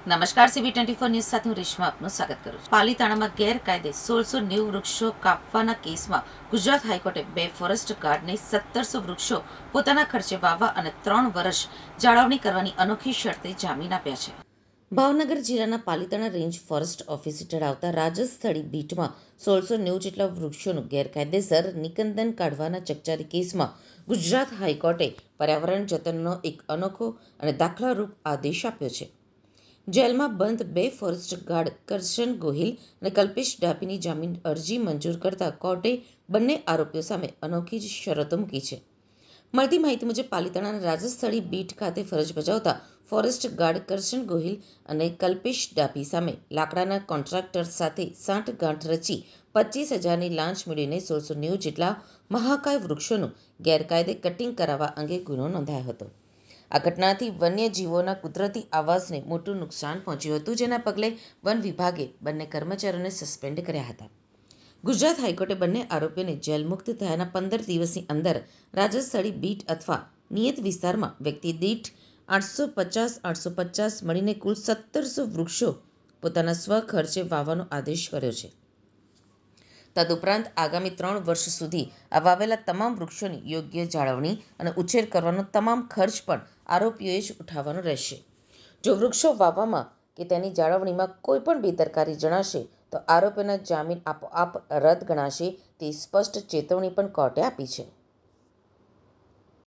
નમસ્કાર, CB24 news સાથે હું રેશમા આપનું સ્વાગત કરું છું. પાલીતાણામાં ગેરકાયદે 1690 વૃક્ષો કાપવાના કેસમાં ગુજરાત હાઈકોર્ટે 2 ફોરેસ્ટ ગાર્ડને 1700 વૃક્ષો પોતાના ખર્ચે વાવવા અને 3 વર્ષ જાળવણી કરવાની અનોખી શરતે જામીન આપ્યા છે. ભાવનગર જિલ્લાના પાલીતાણા રેન્જ ફોરેસ્ટ ઓફિસ હેઠળ આવતા રાજસ્થળી બીટમાં 1690 જેટલા વૃક્ષોનું ગેરકાયદેસર નિકંદન કાઢવાના ચકચારી કેસમાં ગુજરાત હાઈકોર્ટે પર્યાવરણ જતનનો એક અનોખો અને દાખલારૂપ આદેશ આપ્યો છે. જેલમાં બંધ 2 ફોરેસ્ટ ગાર્ડ કરશન ગોહિલ અને કલ્પેશ ડાભીની જામીન અરજી મંજૂર કરતા કોર્ટે બંને આરોપીઓ સામે અનોખી જ શરતો મૂકી છે. મળતી માહિતી મુજબ પાલીતાણાના રાજસ્થળી બીટ ખાતે ફરજ બજાવતા ફોરેસ્ટ ગાર્ડ કરશન ગોહિલ અને કલ્પેશ ડાભી સામે લાકડાના કોન્ટ્રાક્ટર સાથે સાંઠગાંઠ રચી 25,000ની લાંચ મેળવીને 1690 જેટલા મહાકાય વૃક્ષોનું ગેરકાયદે કટિંગ કરાવવા અંગે ગુનો નોંધાયો હતો. આ ઘટનાથી વન્યજીવોના કુદરતી આવાસને મોટું નુકસાન પહોંચ્યું હતું, જેના પગલે વન વિભાગે બંને કર્મચારીઓને સસ્પેન્ડ કર્યા હતા. ગુજરાત હાઈકોર્ટે બંને આરોપીઓને જેલમુક્ત થયાના 15 દિવસની અંદર રાજસ્થળી બીટ અથવા નિયત વિસ્તારમાં વ્યક્તિ દીઠ 850 મળીને કુલ 1700 વૃક્ષો પોતાના સ્વખર્ચે વાવવાનો આદેશ કર્યો છે. તદુપરાંત આગામી 3 વર્ષ સુધી આ વાવેલા તમામ વૃક્ષોની યોગ્ય જાળવણી અને ઉછેર કરવાનો તમામ ખર્ચ પણ આરોપીઓએ જ ઉઠાવવાનો રહેશે. જો વૃક્ષો વાવવામાં કે તેની જાળવણીમાં કોઈ પણ બેદરકારી જણાશે તો આરોપીઓના જામીન આપોઆપ રદ ગણાશે તે સ્પષ્ટ ચેતવણી પણ કોર્ટે આપી છે.